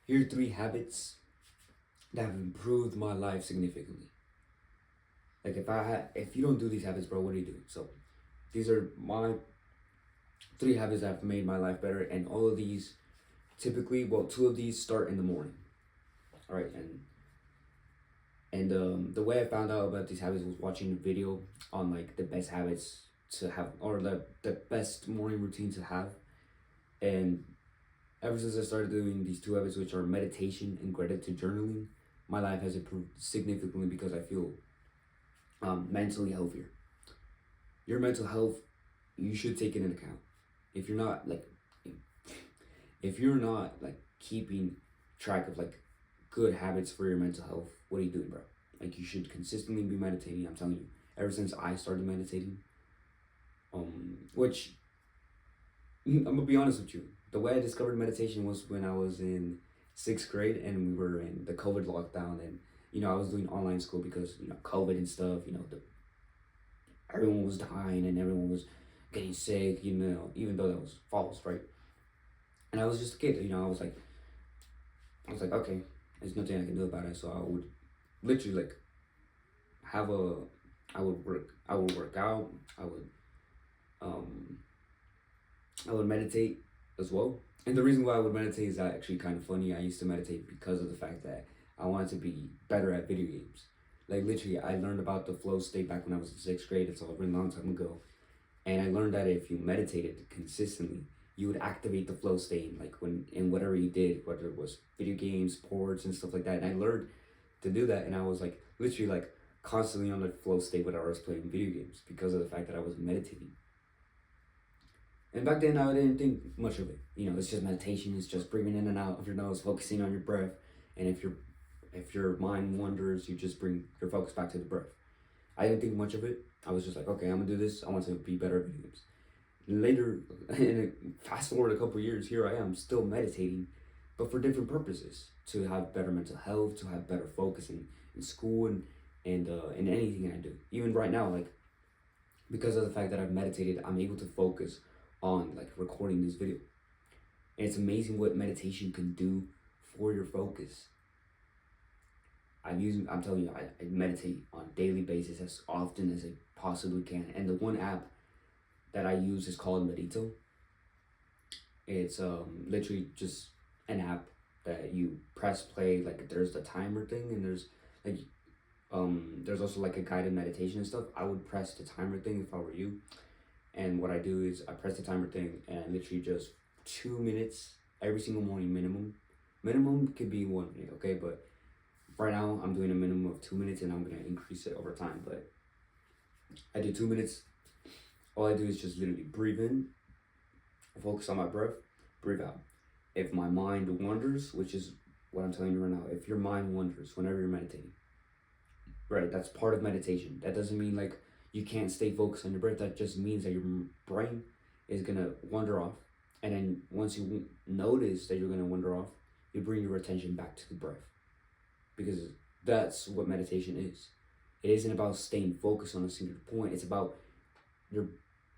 Here are three habits that have improved my life significantly. Like if you don't do these habits, bro, what are you doing? So these are my three habits that have made my life better, and all of these typically, well, two of these start in the morning. All right, and the way I found out about these habits was watching a video on like the best habits to have, or the best morning routine to have, and ever since I started doing these two habits, which are meditation and gratitude journaling, my life has improved significantly because I feel mentally healthier. Your mental health, you should take it into account. If you're not like, if you're not like keeping track of like good habits for your mental health, what are you doing, bro? Like you should consistently be meditating. I'm telling you, ever since I started meditating, which I'm gonna be honest with you, the way I discovered meditation was when I was in sixth grade and we were in the COVID lockdown, and I was doing online school because COVID and stuff. Everyone was dying and everyone was getting sick. Even though that was false, right? And I was just a kid. I was like, okay, there's nothing I can do about it. So I would literally like have a, I would work out. I would um I would meditate as well. And the reason why I would meditate is actually kind of funny. I used to meditate because of the fact that I wanted to be better at video games. Like literally, I learned about the flow state back when I was in sixth grade. It's a really long time ago, and I learned that if you meditated consistently, you would activate the flow state, like when in whatever you did, whether it was video games, sports, and stuff like that. And I learned to do that, and I was like literally like constantly on the flow state whenever I was playing video games because of the fact that I was meditating. And back then, I didn't think much of it. It's just meditation. It's just breathing in and out of your nose, focusing on your breath. And if your mind wanders, you just bring your focus back to the breath. I didn't think much of it. I was just like, okay, I'm gonna do this. I want to be better at video games. Later, and fast forward a couple years, here I am still meditating, but for different purposes. To have better mental health, to have better focus in school and in anything I do. Even right now, like because of the fact that I've meditated, I'm able to focus on like recording this video. And it's amazing what meditation can do for your focus. I'm telling you, I meditate on a daily basis as often as I possibly can. And the one app that I use is called Medito. It's literally just an app that you press play. Like there's the timer thing, and like there's also like a guided meditation and stuff. I would press the timer thing if I were you. And what I do is I press the timer thing and I literally just 2 minutes every single morning minimum. Minimum could be 1 minute, okay? But right now I'm doing a minimum of 2 minutes and I'm gonna increase it over time. But I do 2 minutes. All I do is just literally breathe in, focus on my breath, breathe out. If my mind wanders, which is what I'm telling you right now, if your mind wanders whenever you're meditating, right, that's part of meditation. That doesn't mean like you can't stay focused on your breath. That just means that your brain is gonna wander off, and then once you notice that you're gonna wander off, you bring your attention back to the breath, because that's what meditation is. It isn't about staying focused on a single point. It's about your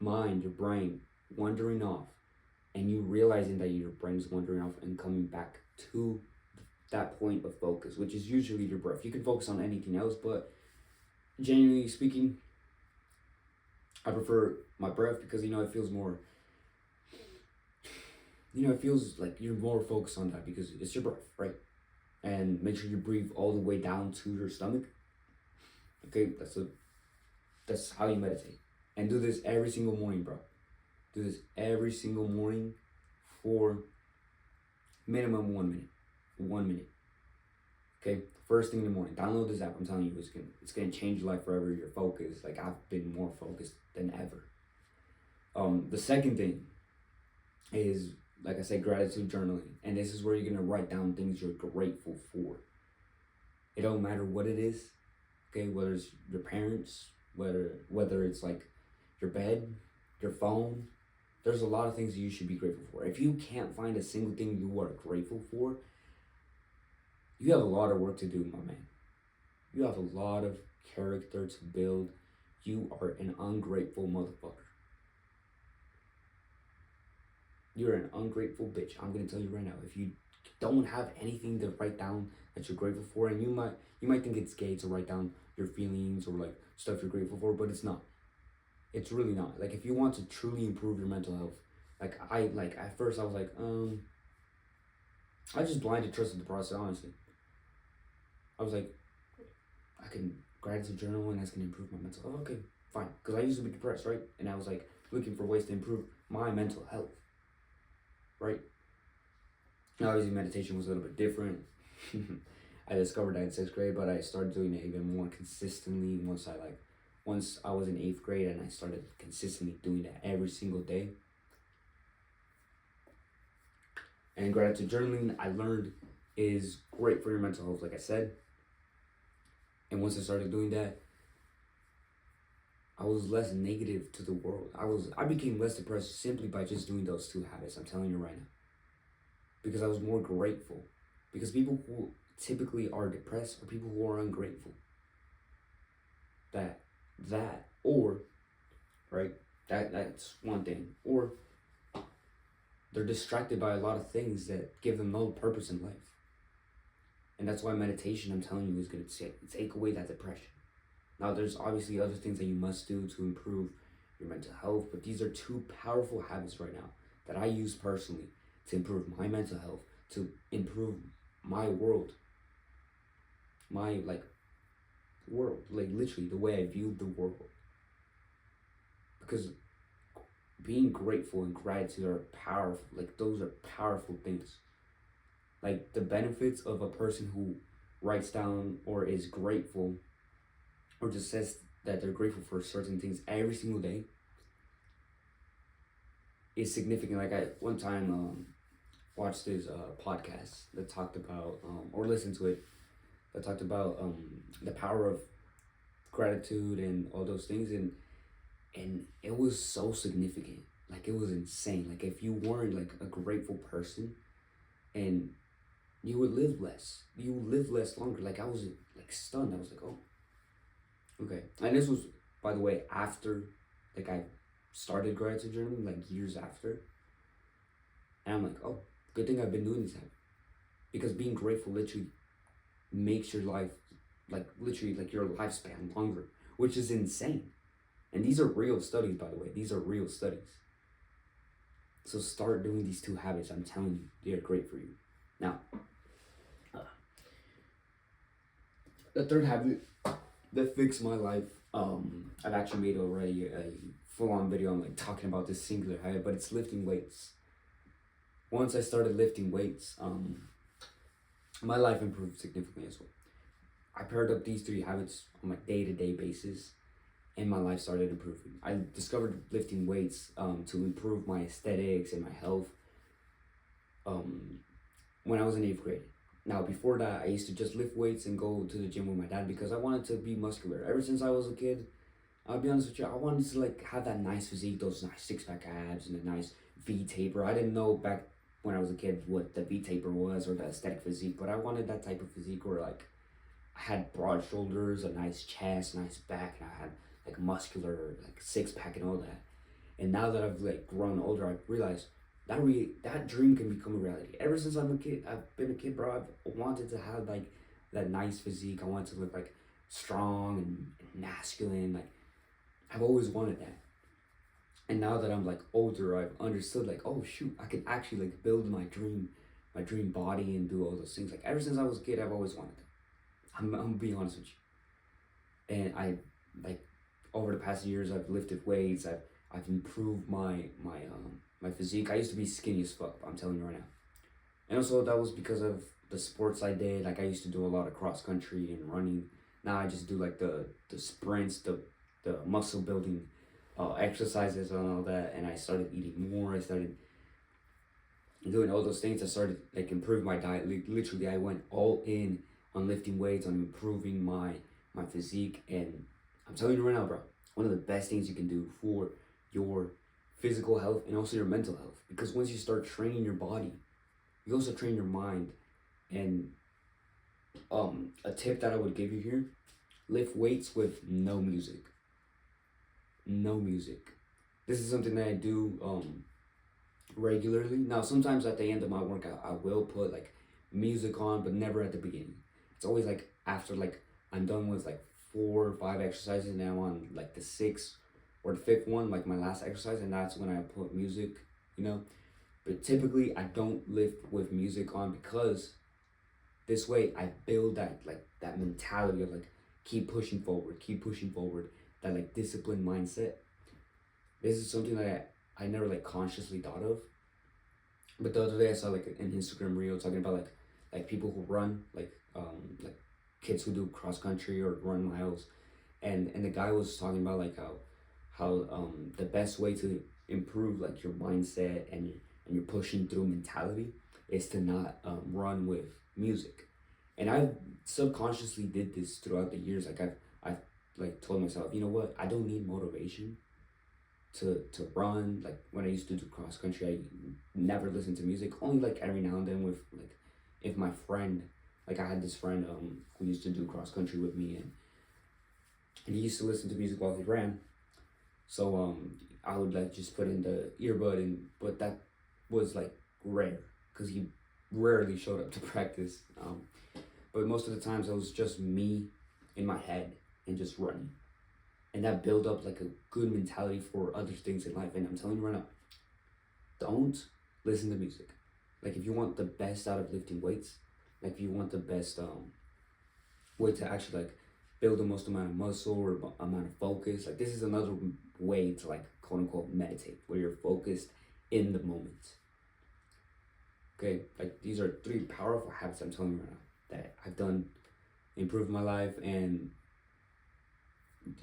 mind, your brain wandering off, and you realizing that your brain's wandering off and coming back to that point of focus, which is usually your breath. You can focus on anything else, but genuinely speaking, I prefer my breath because it feels more. It feels like you're more focused on that because it's your breath, right? And make sure you breathe all the way down to your stomach. Okay, that's how you meditate. And do this every single morning, bro. Do this every single morning for minimum 1 minute. 1 minute. Okay, first thing in the morning. Download this app. I'm telling you, it's gonna change your life forever. Your focus. Like I've been more focused than ever. The second thing is, like I said, gratitude journaling, and this is where you're gonna write down things you're grateful for. It don't matter what it is. Okay, whether it's your parents, whether it's like your bed, your phone. There's a lot of things you should be grateful for. If you can't find a single thing you are grateful for, you have a lot of work to do, my man. You have a lot of character to build. You are an ungrateful motherfucker. You're an ungrateful bitch. I'm gonna tell you right now. don't have anything to write down that you're grateful for, and you might think it's gay to write down your feelings or like stuff you're grateful for, but it's not. It's really not. Like if you want to truly improve your mental health, like at first I was like, I just blindly trusted the process, honestly. I was like, I can gratitude journal and that's gonna improve my mental health. Okay, fine. Because I used to be depressed, right? And I was like looking for ways to improve my mental health, right? Now, obviously, meditation was a little bit different. I discovered that in sixth grade, but I started doing it even more consistently once I was in eighth grade and I started consistently doing that every single day. And gratitude journaling, I learned, is great for your mental health, like I said. And once I started doing that, I was less negative to the world. I became less depressed simply by just doing those two habits. I'm telling you right now, because I was more grateful. Because people who typically are depressed are people who are ungrateful. That or right, that's one thing. Or they're distracted by a lot of things that give them no purpose in life. And that's why meditation, I'm telling you, is going to take away that depression. Now, there's obviously other things that you must do to improve your mental health, but these are two powerful habits right now that I use personally to improve my mental health, to improve my world, my world, like literally the way I view the world. Because being grateful and gratitude are powerful. Like those are powerful things. Like the benefits of a person who writes down or is grateful or just says that they're grateful for certain things every single day is significant. Like I one time watched this podcast that talked about or listened to it that talked about the power of gratitude and all those things, and it was so significant. Like it was insane. Like if you weren't like a grateful person, and you would live less. You would live less longer. Like I was like stunned. I was like, oh, okay. And this was, by the way, after like I started gratitude journaling, like years after. And I'm like, oh, good thing I've been doing this habit. Because being grateful literally makes your life like literally like your lifespan longer, which is insane. And these are real studies, by the way. These are real studies. So start doing these two habits. I'm telling you, they are great for you. Now, the third habit that fixed my life, I've actually made already a full-on video on like talking about this singular habit, but it's lifting weights. Once I started lifting weights, my life improved significantly as well. I paired up these three habits on a day-to-day basis, and my life started improving. I discovered lifting weights to improve my aesthetics and my health when I was in eighth grade. Now, before that, I used to just lift weights and go to the gym with my dad because I wanted to be muscular. Ever since I was a kid, I'll be honest with you, I wanted to like have that nice physique, those nice six-pack abs and a nice V-taper. I didn't know back when I was a kid what the V-taper was or the aesthetic physique, but I wanted that type of physique where like I had broad shoulders, a nice chest, nice back, and I had like muscular, like six-pack and all that. And now that I've like grown older, I realized that dream can become a reality. Ever since I'm a kid, I've been a kid, bro. I've wanted to have like that nice physique. I want to look like strong and masculine. Like I've always wanted that. And now that I'm like older, I've understood like, oh shoot, I can actually like build my dream body and do all those things. Like ever since I was a kid, I've always wanted that. I'm gonna be honest with you. And I like over the past years, I've lifted weights. I've improved my physique. I used to be skinny as fuck, I'm telling you right now. And also that was because of the sports I did. Like I used to do a lot of cross country and running. Now I just do like the sprints, the muscle building exercises and all that. And I started eating more. I started doing all those things. I started like improving my diet. Literally, I went all in on lifting weights, on improving my physique. And I'm telling you right now, bro, one of the best things you can do for your physical health and also your mental health, because once you start training your body, you also train your mind. And a tip that I would give you here: lift weights with no music. This is something that I do regularly. Now sometimes at the end of my workout I will put like music on, but never at the beginning. It's always like after like I'm done with like 4 or 5 exercises, and I'm on like the sixth or the fifth one, like my last exercise, and that's when I put music, you know. But typically, I don't lift with music on because this way I build that mentality of like keep pushing forward, that like disciplined mindset. This is something that I never like consciously thought of. But the other day I saw like an Instagram reel talking about like people who run, like kids who do cross country or run miles, and the guy was talking about like how the best way to improve like your mindset and your pushing through mentality is to not run with music. And I subconsciously did this throughout the years. Like I've like told myself, you know what, I don't need motivation to run. Like when I used to do cross country, I never listened to music. Only like every now and then with like if my friend, like I had this friend who used to do cross country with me, and he used to listen to music while he ran. So I would like just put in the earbud, and but that was like rare because he rarely showed up to practice. But most of the times it was just me in my head and just running, and that build up like a good mentality for other things in life. And I'm telling you right now, don't listen to music. Like if you want the best out of lifting weights, like if you want the best way to actually like build the most amount of muscle or amount of focus, like this is another way to like quote unquote meditate, where you're focused in the moment. Okay, like these are 3 powerful habits I'm telling you right now that I've done, improved my life, and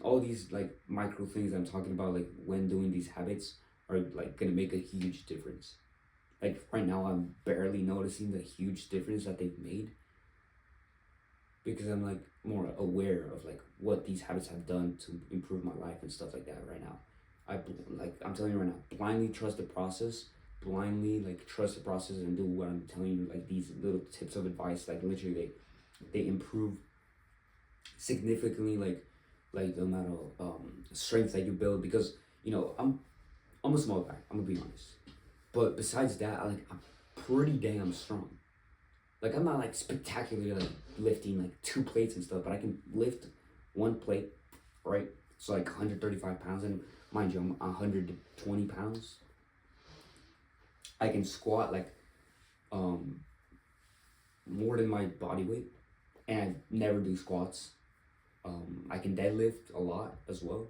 all these like micro things I'm talking about, like when doing these habits, are like gonna make a huge difference. Like right now, I'm barely noticing the huge difference that they've made because I'm like more aware of like what these habits have done to improve my life and stuff like that. Right now, I'm telling you right now, blindly trust the process. Blindly like trust the process and do what I'm telling you. Like these little tips of advice, like literally they improve significantly like the amount of strength that you build, because you know I'm a small guy, I'm gonna be honest, but besides that I'm pretty damn strong. Like I'm not like spectacularly like lifting like 2 plates and stuff, but I can lift 1 plate, right? So like 135 pounds, and mind you, I'm 120 pounds. I can squat like um more than my body weight, and I never do squats. I can deadlift a lot as well.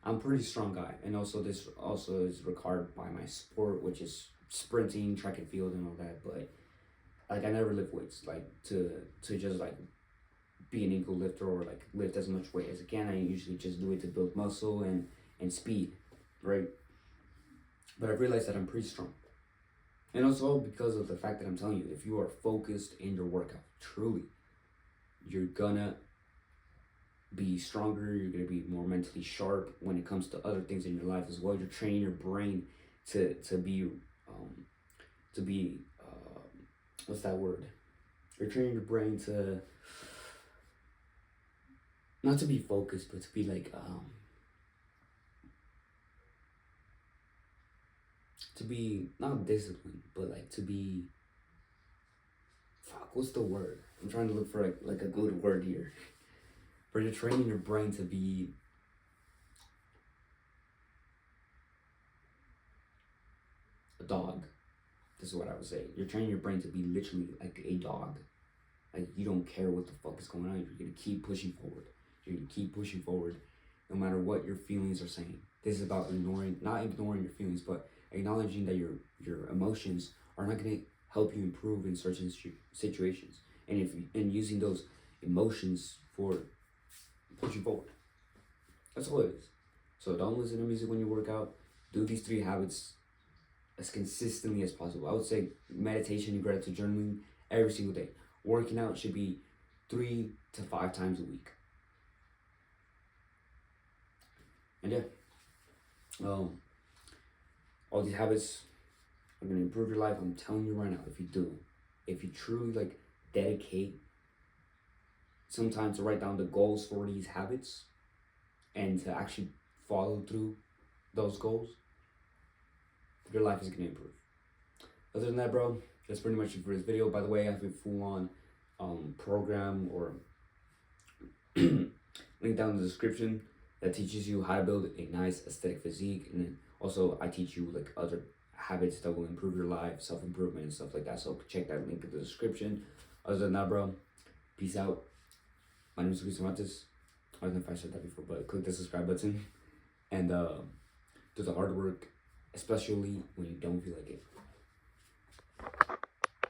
I'm a pretty strong guy, and also this also is required by my sport, which is sprinting, track and field, and all that. But like I never lift weights like to just like be an equal lifter or like lift as much weight as I can. I usually just do it to build muscle and speed, right? But I've realized that I'm pretty strong, and also because of the fact that I'm telling you, if you are focused in your workout, truly, you're gonna be stronger. You're gonna be more mentally sharp when it comes to other things in your life as well. You're training your brain to be to be what's that word? You're training your brain to not to be focused, but to be like to be not disciplined, but like to be fuck. What's the word? I'm trying to look for like a good word here. But you're training your brain to be a dog. This is what I would say. You're training your brain to be literally like a dog. Like you don't care what the fuck is going on. You're gonna keep pushing forward. You're gonna keep pushing forward, no matter what your feelings are saying. This is about not ignoring your feelings, but acknowledging that your emotions are not gonna help you improve in certain situations, and using those emotions for pushing forward. That's all it is. So don't listen to music when you work out. Do these 3 habits as consistently as possible. I would say meditation and gratitude journaling every single day. Working out should be 3 to 5 times a week. And yeah, all these habits are gonna improve your life. I'm telling you right now, if you truly like dedicate some time to write down the goals for these habits and to actually follow through those goals, your life is gonna improve. Other than that, bro, that's pretty much it for this video. By the way, I have a full-on program or link down in the description that teaches you how to build a nice aesthetic physique, and then also I teach you like other habits that will improve your life, self-improvement and stuff like that. So check that link in the description. Other than that, bro, peace out. My name is Luis Cervantes. I don't know if I said that before, but click the subscribe button and do the hard work, especially when you don't feel like it.